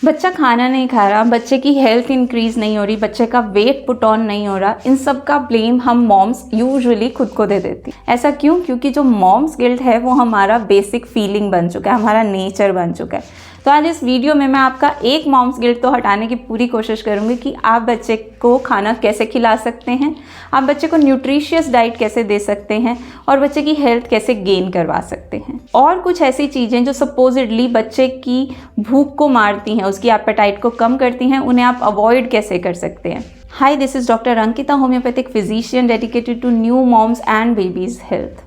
बच्चा खाना नहीं खा रहा, बच्चे की हेल्थ इंक्रीज़ नहीं हो रही, बच्चे का वेट पुट ऑन नहीं हो रहा, इन सब का ब्लेम हम मॉम्स यूजुअली खुद को दे देती। ऐसा क्यों? क्योंकि जो मॉम्स गिल्ट है वो हमारा बेसिक फीलिंग बन चुका है, हमारा नेचर बन चुका है। तो आज इस वीडियो में मैं आपका एक मॉम्स गिल्ट तो हटाने की पूरी कोशिश करूँगी कि आप बच्चे को खाना कैसे खिला सकते हैं, आप बच्चे को न्यूट्रिशियस डाइट कैसे दे सकते हैं और बच्चे की हेल्थ कैसे गेन करवा सकते हैं। और कुछ ऐसी चीज़ें जो सपोजिडली बच्चे की भूख को मारती हैं, उसकी एपेटाइट को कम करती हैं, उन्हें आप अवॉइड कैसे कर सकते हैं। Hi, this is doctor Ankita, homeopathic physician dedicated to new moms and babies health.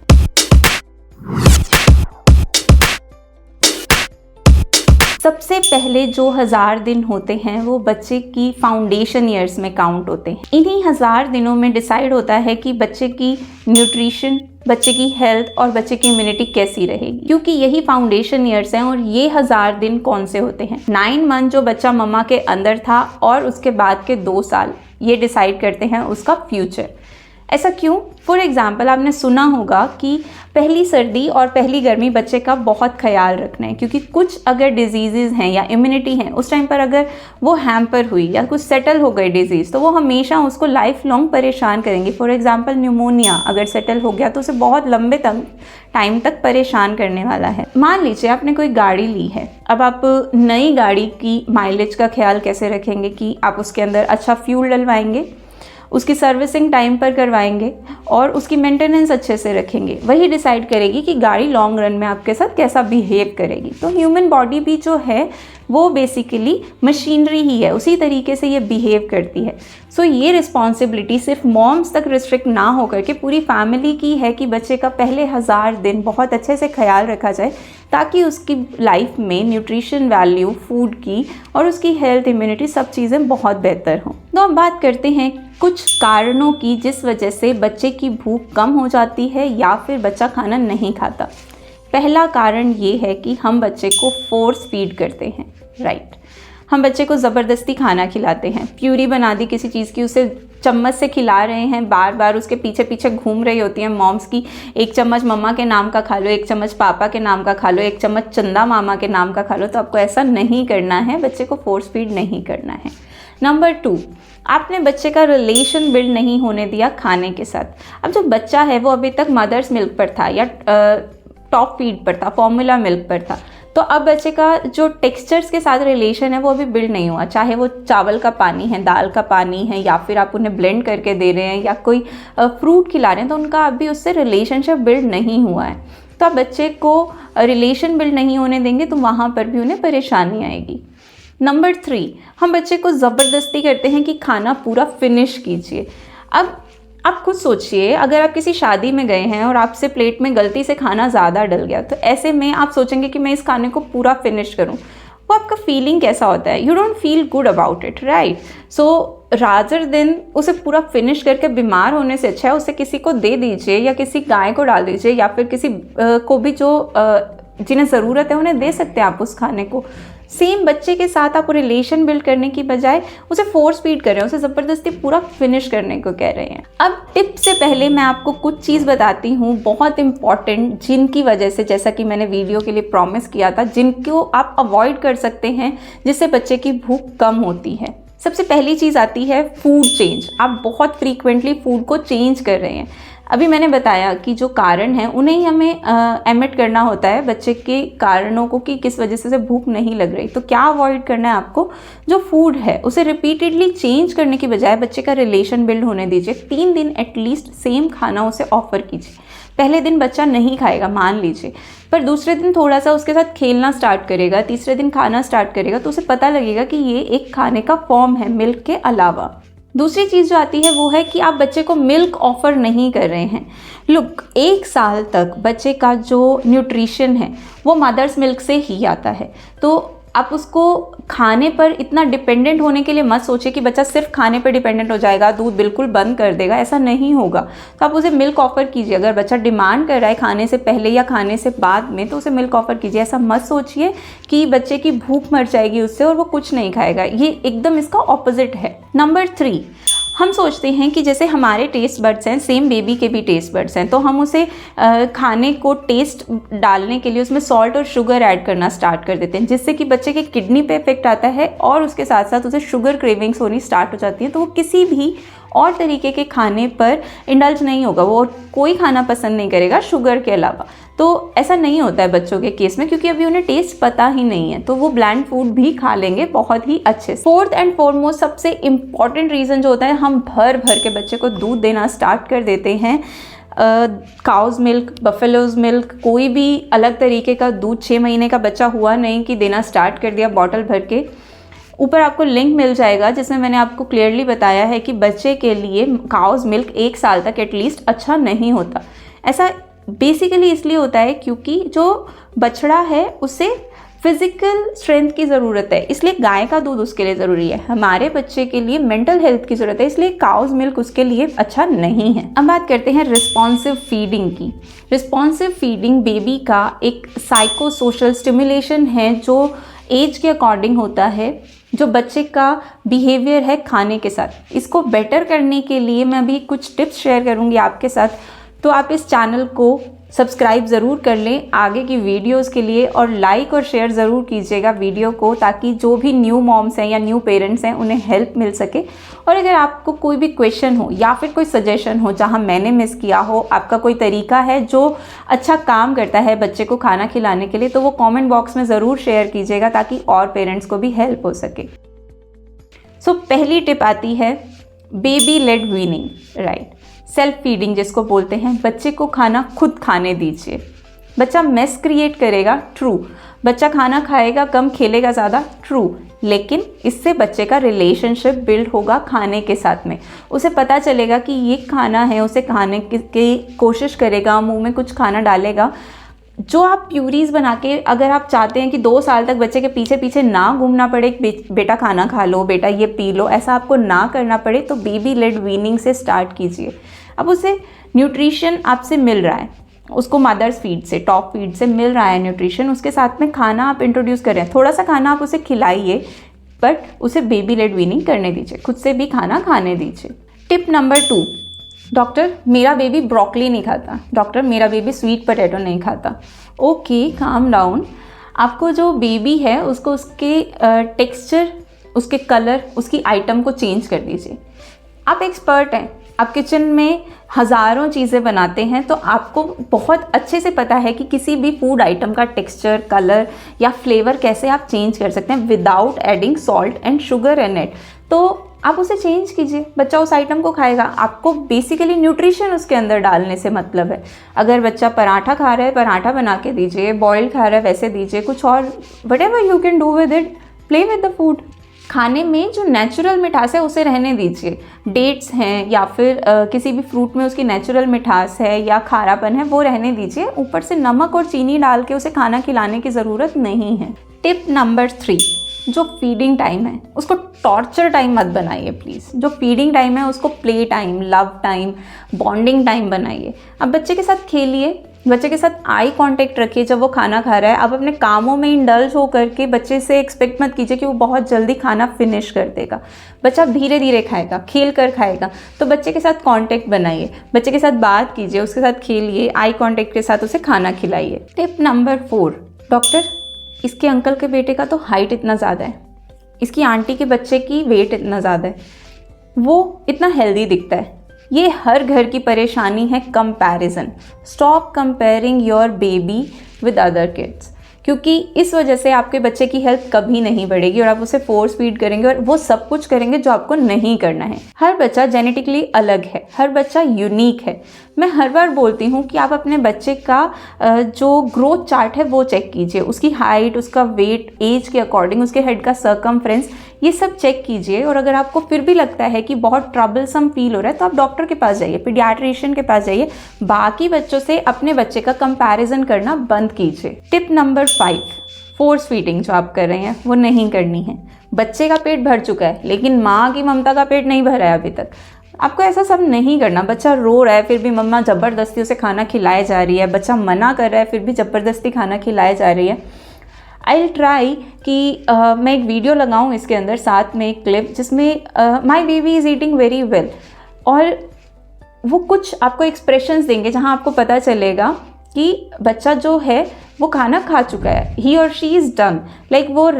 सबसे पहले जो 1000 दिन होते हैं वो बच्चे की फाउंडेशन ईयर्स में काउंट होते हैं। इन्हीं 1000 दिनों में डिसाइड होता है कि बच्चे की न्यूट्रिशन, बच्चे की हेल्थ और बच्चे की इम्यूनिटी कैसी रहेगी, क्योंकि यही फाउंडेशन ईयर्स हैं। और ये 1000 दिन कौन से होते हैं? 9 मंथ जो बच्चा मम्मा के अंदर था और उसके बाद के 2 साल, ये डिसाइड करते हैं उसका फ्यूचर। ऐसा क्यों? फॉर एग्जाम्पल, आपने सुना होगा कि पहली सर्दी और पहली गर्मी बच्चे का बहुत ख्याल रखना है, क्योंकि कुछ अगर डिजीज़ हैं या इम्यूनिटी हैं उस टाइम पर अगर वो हैम्पर हुई या कुछ सेटल हो गई डिजीज़, तो वो हमेशा उसको लाइफ लॉन्ग परेशान करेंगी। फॉर एग्जाम्पल, न्यूमोनिया अगर सेटल हो गया तो उसे बहुत लंबे टाइम तक परेशान करने वाला है। मान लीजिए आपने कोई गाड़ी ली है, अब आप नई गाड़ी की माइलेज का ख्याल कैसे रखेंगे कि आप उसके अंदर अच्छा फ्यूल डलवाएंगे, उसकी सर्विसिंग टाइम पर करवाएंगे और उसकी मेंटेनेंस अच्छे से रखेंगे। वही डिसाइड करेगी कि गाड़ी लॉन्ग रन में आपके साथ कैसा बिहेव करेगी। तो ह्यूमन बॉडी भी जो है वो बेसिकली मशीनरी ही है, उसी तरीके से ये बिहेव करती है। सो ये रिस्पॉन्सिबिलिटी सिर्फ मॉम्स तक रिस्ट्रिक्ट ना होकर के पूरी फैमिली की है कि बच्चे का पहले 1000 दिन बहुत अच्छे से ख्याल रखा जाए, ताकि उसकी लाइफ में न्यूट्रिशन वैल्यू, फूड की और उसकी हेल्थ, इम्यूनिटी सब चीज़ें बहुत बेहतर हों। तो अब बात करते हैं कुछ कारणों की जिस वजह से बच्चे की भूख कम हो जाती है या फिर बच्चा खाना नहीं खाता। पहला कारण ये है कि हम बच्चे को फोर्स फीड करते हैं। राइट, हम बच्चे को ज़बरदस्ती खाना खिलाते हैं। प्यूरी बना दी किसी चीज़ की, उसे चम्मच से खिला रहे हैं, बार बार उसके पीछे पीछे घूम रही होती हैं मॉम्स की, एक चम्मच मम्मा के नाम का खा लो, एक चम्मच पापा के नाम का खा लो, एक चम्मच चंदा मामा के नाम का खा लो। तो आपको ऐसा नहीं करना है, बच्चे को फोर्स फीड नहीं करना है। नंबर 2, आपने बच्चे का रिलेशन बिल्ड नहीं होने दिया खाने के साथ। अब जो बच्चा है वो अभी तक मदर्स मिल्क पर था या टॉप फीड पर था, फॉर्मूला मिल्क पर था, तो अब बच्चे का जो टेक्सचर्स के साथ रिलेशन है वो अभी बिल्ड नहीं हुआ। चाहे वो चावल का पानी है, दाल का पानी है, या फिर आप उन्हें ब्लेंड करके दे रहे हैं या कोई फ्रूट खिला रहे हैं, तो उनका अभी उससे रिलेशनशिप बिल्ड नहीं हुआ है। तो आप बच्चे को रिलेशन बिल्ड नहीं होने देंगे तो वहाँ पर भी उन्हें परेशानी आएगी। नंबर 3, हम बच्चे को ज़बरदस्ती करते हैं कि खाना पूरा फिनिश कीजिए। अब आप खुद सोचिए, अगर आप किसी शादी में गए हैं और आपसे प्लेट में गलती से खाना ज़्यादा डल गया, तो ऐसे में आप सोचेंगे कि मैं इस खाने को पूरा फिनिश करूं। वो आपका फीलिंग कैसा होता है? You don't feel good about it, right? So rather than उसे पूरा फिनिश करके बीमार होने से अच्छा है उसे किसी को दे दीजिए, या किसी गाय को डाल दीजिए, या फिर किसी को भी जो जिन्हें ज़रूरत है उन्हें दे सकते हैं आप उस खाने को। सेम बच्चे के साथ आप रिलेशन बिल्ड करने की बजाय उसे फोर्स फीड कर रहे हैं, उसे ज़बरदस्ती पूरा फिनिश करने को कह रहे हैं। अब टिप से पहले मैं आपको कुछ चीज़ बताती हूँ बहुत इंपॉर्टेंट, जिनकी वजह से, जैसा कि मैंने वीडियो के लिए प्रॉमिस किया था, जिनको आप अवॉइड कर सकते हैं जिससे बच्चे की भूख कम होती है। सबसे पहली चीज़ आती है फूड चेंज। आप बहुत फ्रीक्वेंटली फूड को चेंज कर रहे हैं। अभी मैंने बताया कि जो कारण है उन्हें ही हमें एमिट करना होता है, बच्चे के कारणों को कि किस वजह से भूख नहीं लग रही। तो क्या अवॉइड करना है आपको? जो फूड है उसे रिपीटेडली चेंज करने की बजाय बच्चे का रिलेशन बिल्ड होने दीजिए। 3 दिन एटलीस्ट सेम खाना उसे ऑफर कीजिए। पहले दिन बच्चा नहीं खाएगा मान लीजिए, पर दूसरे दिन थोड़ा सा उसके साथ खेलना स्टार्ट करेगा, तीसरे दिन खाना स्टार्ट करेगा, तो उसे पता लगेगा कि ये एक खाने का फॉर्म है मिल्क के अलावा। दूसरी चीज़ जो आती है वो है कि आप बच्चे को मिल्क ऑफ़र नहीं कर रहे हैं। लुक, 1 साल तक बच्चे का जो न्यूट्रिशन है वो मदर्स मिल्क से ही आता है। तो आप उसको खाने पर इतना डिपेंडेंट होने के लिए मत सोचिए कि बच्चा सिर्फ खाने पर डिपेंडेंट हो जाएगा, दूध बिल्कुल बंद कर देगा, ऐसा नहीं होगा। तो आप उसे मिल्क ऑफ़र कीजिए। अगर बच्चा डिमांड कर रहा है खाने से पहले या खाने से बाद में, तो उसे मिल्क ऑफ़र कीजिए। ऐसा मत सोचिए कि बच्चे की भूख मर जाएगी उससे और वो कुछ नहीं खाएगा, ये एकदम इसका ऑपोजिट है। नंबर 3, हम सोचते हैं कि जैसे हमारे टेस्ट बड्स हैं, सेम बेबी के भी टेस्ट बड्स हैं, तो हम उसे खाने को टेस्ट डालने के लिए उसमें सॉल्ट और शुगर ऐड करना स्टार्ट कर देते हैं, जिससे कि बच्चे के किडनी पे इफेक्ट आता है और उसके साथ साथ उसे शुगर क्रेविंग्स होनी स्टार्ट हो जाती है। तो वो किसी भी और तरीके के खाने पर इंडल्ज नहीं होगा, वो कोई खाना पसंद नहीं करेगा शुगर के अलावा। तो ऐसा नहीं होता है बच्चों के केस में, क्योंकि अभी उन्हें टेस्ट पता ही नहीं है, तो वो ब्लैंड फूड भी खा लेंगे बहुत ही अच्छे से। फोर्थ एंड फॉरमोस्ट सबसे इम्पॉर्टेंट रीज़न जो होता है, हम भर भर के बच्चे को दूध देना स्टार्ट कर देते हैं। काउज मिल्क, बफेलोज मिल्क, कोई भी अलग तरीके का दूध 6 महीने का बच्चा हुआ नहीं कि देना स्टार्ट कर दिया बॉटल भर के। ऊपर आपको लिंक मिल जाएगा जिसमें मैंने आपको क्लियरली बताया है कि बच्चे के लिए काउज मिल्क 1 साल तक एटलीस्ट अच्छा नहीं होता। ऐसा बेसिकली इसलिए होता है क्योंकि जो बछड़ा है उसे फिजिकल स्ट्रेंथ की ज़रूरत है, इसलिए गाय का दूध उसके लिए ज़रूरी है। हमारे बच्चे के लिए मेंटल हेल्थ की ज़रूरत है, इसलिए काउज मिल्क उसके लिए अच्छा नहीं है। अब बात करते हैं रिस्पॉन्सिव फीडिंग की। रिस्पॉन्सिव फीडिंग बेबी का एक साइको सोशल स्टिमुलेशन है जो एज के अकॉर्डिंग होता है, जो बच्चे का बिहेवियर है खाने के साथ। इसको बेटर करने के लिए मैं अभी कुछ टिप्स शेयर करूँगी आपके साथ, तो आप इस चैनल को सब्सक्राइब ज़रूर कर लें आगे की वीडियोस के लिए, और लाइक और शेयर ज़रूर कीजिएगा वीडियो को, ताकि जो भी न्यू मॉम्स हैं या न्यू पेरेंट्स हैं उन्हें हेल्प मिल सके। और अगर आपको कोई भी क्वेश्चन हो या फिर कोई सजेशन हो जहां मैंने मिस किया हो, आपका कोई तरीका है जो अच्छा काम करता है बच्चे को खाना खिलाने के लिए, तो वो कॉमेंट बॉक्स में ज़रूर शेयर कीजिएगा ताकि और पेरेंट्स को भी हेल्प हो सके। सो पहली टिप आती है baby led weaning, right. Self feeding जिसको बोलते हैं, बच्चे को खाना खुद खाने दीजिए। बच्चा मेस क्रिएट करेगा, ट्रू। बच्चा खाना खाएगा कम, खेलेगा ज़्यादा, ट्रू। लेकिन इससे बच्चे का रिलेशनशिप बिल्ड होगा खाने के साथ में। उसे पता चलेगा कि ये खाना है, उसे खाने की कोशिश करेगा, मुंह में कुछ खाना डालेगा। जो आप प्यूरीज बना के, अगर आप चाहते हैं कि 2 साल तक बच्चे के पीछे पीछे ना घूमना पड़े, बेटा खाना खा लो, बेटा ये पी लो, ऐसा आपको ना करना पड़े, तो बेबी लेड वीनिंग से स्टार्ट कीजिए। अब उसे न्यूट्रिशन आपसे मिल रहा है, उसको मदर्स फीड से, टॉप फीड से मिल रहा है न्यूट्रिशन, उसके साथ में खाना आप इंट्रोड्यूस कर रहे हैं। थोड़ा सा खाना आप उसे खिलाइए, बट उसे बेबी लेड वीनिंग करने दीजिए, खुद से भी खाना खाने दीजिए। टिप नंबर 2, डॉक्टर मेरा बेबी ब्रोकली नहीं खाता, डॉक्टर मेरा बेबी स्वीट पोटैटो नहीं खाता। Okay, calm down. आपको जो बेबी है उसको उसके टेक्सचर, उसके कलर, उसकी आइटम को चेंज कर दीजिए। आप एक्सपर्ट हैं, आप किचन में हज़ारों चीज़ें बनाते हैं, तो आपको बहुत अच्छे से पता है कि किसी भी फूड आइटम का टेक्सचर, कलर या फ्लेवर कैसे आप चेंज कर सकते हैं without adding salt and sugar in it. तो आप उसे चेंज कीजिए, बच्चा उस आइटम को खाएगा। आपको बेसिकली न्यूट्रिशन उसके अंदर डालने से मतलब है। अगर बच्चा पराठा खा रहा है, पराठा बना के दीजिए, बॉयल खा रहा है वैसे दीजिए, कुछ और whatever you can do with it, play with the food. खाने में जो नेचुरल मिठास है उसे रहने दीजिए। डेट्स हैं या फिर किसी भी फ्रूट में उसकी नेचुरल मिठास है या खारापन है, वो रहने दीजिए। ऊपर से नमक और चीनी डाल के उसे खाना खिलाने की ज़रूरत नहीं है। टिप नंबर 3, जो फीडिंग टाइम है उसको टॉर्चर टाइम मत बनाइए प्लीज़। जो फीडिंग टाइम है उसको play time, love time, bonding time बनाइए। अब बच्चे के साथ खेलिए, बच्चे के साथ आई कांटेक्ट रखिए जब वो खाना खा रहा है। अब अपने कामों में इंडल्ज हो करके बच्चे से एक्सपेक्ट मत कीजिए कि वो बहुत जल्दी खाना फिनिश कर देगा। बच्चा धीरे धीरे खाएगा, खेल कर खाएगा। तो बच्चे के साथ कांटेक्ट बनाइए, बच्चे के साथ बात कीजिए, उसके साथ खेलिए, आई कांटेक्ट के साथ उसे खाना खिलाइए। टिप नंबर 4, डॉक्टर इसके अंकल के बेटे का तो हाइट इतना ज़्यादा है, इसकी आंटी के बच्चे की वेट इतना ज़्यादा है, वो इतना हेल्दी दिखता है। ये हर घर की परेशानी है, comparison. Stop comparing your baby with other kids, क्योंकि इस वजह से आपके बच्चे की हेल्थ कभी नहीं बढ़ेगी और आप उसे फोर्स फीड करेंगे और वो सब कुछ करेंगे जो आपको नहीं करना है। हर बच्चा जेनेटिकली अलग है, हर बच्चा यूनिक है। मैं हर बार बोलती हूँ कि आप अपने बच्चे का जो ग्रोथ चार्ट है वो चेक कीजिए, उसकी हाइट, उसका वेट, एज के अकॉर्डिंग, उसके हेड का सर्कमफ्रेंस, ये सब चेक कीजिए। और अगर आपको फिर भी लगता है कि बहुत ट्रबलसम फील हो रहा है तो आप डॉक्टर के पास जाइए, पीडियाट्रिशियन के पास जाइए। बाकी बच्चों से अपने बच्चे का कंपैरिजन करना बंद कीजिए। टिप नंबर 5, फोर्स फीडिंग जो आप कर रहे हैं वो नहीं करनी है। बच्चे का पेट भर चुका है लेकिन माँ की ममता का पेट नहीं भरा है अभी तक। आपको ऐसा सब नहीं करना। बच्चा रो रहा है फिर भी मम्मा ज़बरदस्ती उसे खाना खिलाए जा रही है, बच्चा मना कर रहा है फिर भी ज़बरदस्ती खाना खिलाए जा रही है। आई विल ट्राई कि मैं एक वीडियो लगाऊं इसके अंदर साथ में एक क्लिप जिसमें my baby is eating very well, और वो कुछ आपको एक्सप्रेशंस देंगे जहां आपको पता चलेगा कि बच्चा जो है वो खाना खा चुका है, ही और शी इज़ डन। लाइक वो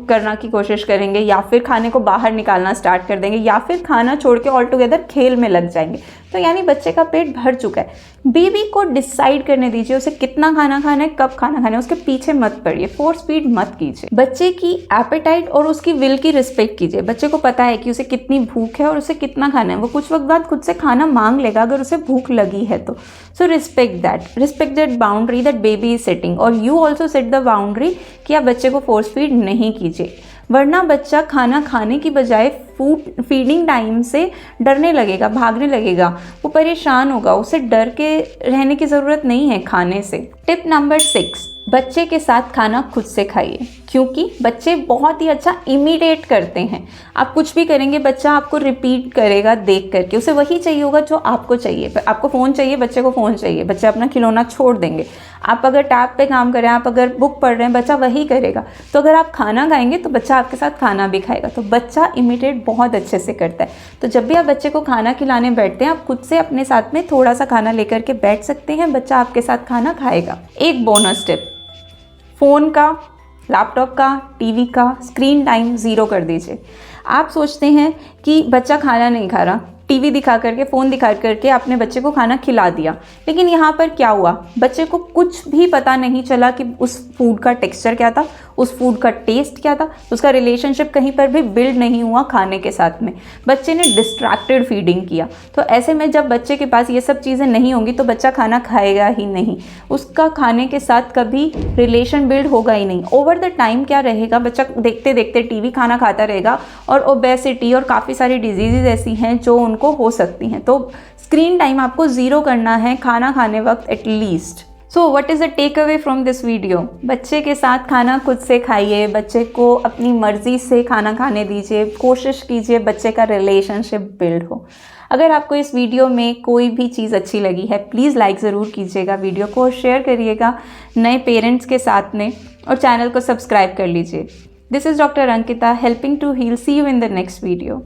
करना की कोशिश करेंगे, या फिर खाने को बाहर निकालना स्टार्ट कर देंगे, या फिर खाना छोड़ के ऑल टुगेदर खेल में लग जाएंगे। तो यानी बच्चे का पेट भर चुका है। बेबी को डिसाइड करने दीजिए उसे कितना खाना खाना है, कब खाना खाना है, उसके पीछे मत पड़िए, फोर्स फीड मत कीजिए। बच्चे की एपेटाइट और उसकी विल की रिस्पेक्ट कीजिए। बच्चे को पता है कि उसे कितनी भूख है और उसे कितना खाना है, वो कुछ वक्त बाद खुद से खाना मांग लेगा अगर उसे भूख लगी है तो। So respect that boundary that baby is setting, और you also set the boundary कि आप बच्चे को फोर्स फीड नहीं कीजिए, वरना बच्चा खाना खाने की बजाय फीडिंग टाइम से डरने लगेगा, भागने लगेगा, वो परेशान होगा। उसे डर के रहने की ज़रूरत नहीं है खाने से। टिप नंबर 6, बच्चे के साथ खाना खुद से खाइए, क्योंकि बच्चे बहुत ही अच्छा इमिटेट करते हैं। आप कुछ भी करेंगे बच्चा आपको रिपीट करेगा देख करके, उसे वही चाहिए होगा जो आपको चाहिए। आपको फ़ोन चाहिए, बच्चे को फ़ोन चाहिए, बच्चे अपना खिलौना छोड़ देंगे। आप अगर टैब पे काम कर रहे हैं, आप अगर बुक पढ़ रहे हैं, बच्चा वही करेगा। तो अगर आप खाना खाएंगे तो बच्चा आपके साथ खाना भी खाएगा। तो बच्चा इमिटेट बहुत अच्छे से करता है। तो जब भी आप बच्चे को खाना खिलाने बैठते हैं, आप खुद से अपने साथ में थोड़ा सा खाना लेकर के बैठ सकते हैं, बच्चा आपके साथ खाना खाएगा। एक बोनस टिप, फ़ोन का, लैपटॉप का, टीवी का स्क्रीन टाइम 0 कर दीजिए। आप सोचते हैं कि बच्चा खाना नहीं खा रहा, टीवी दिखा करके, फ़ोन दिखा करके आपने बच्चे को खाना खिला दिया, लेकिन यहाँ पर क्या हुआ, बच्चे को कुछ भी पता नहीं चला कि उस फूड का टेक्सचर क्या था, उस फूड का टेस्ट क्या था, उसका रिलेशनशिप कहीं पर भी बिल्ड नहीं हुआ खाने के साथ में। बच्चे ने डिस्ट्रैक्टेड फीडिंग किया। तो ऐसे में जब बच्चे के पास ये सब चीज़ें नहीं होंगी तो बच्चा खाना खाएगा ही नहीं, उसका खाने के साथ कभी रिलेशन बिल्ड होगा ही नहीं। ओवर द टाइम क्या रहेगा, बच्चा देखते देखते टीवी खाना खाता रहेगा, और ओबेसिटी और काफ़ी सारी डिजीज़ ऐसी हैं जो उनको हो सकती हैं। तो स्क्रीन टाइम आपको 0 करना है खाना खाने वक्त at least. So what is the take away from this video? बच्चे के साथ खाना खुद से खाइए, बच्चे को अपनी मर्ज़ी से खाना खाने दीजिए, कोशिश कीजिए बच्चे का रिलेशनशिप बिल्ड हो। अगर आपको इस वीडियो में कोई भी चीज़ अच्छी लगी है, प्लीज़ लाइक ज़रूर कीजिएगा, वीडियो को शेयर करिएगा नए पेरेंट्स के साथ में, और चैनल को सब्सक्राइब कर लीजिए। This is doctor Ankita, helping to heal. See you in the next video.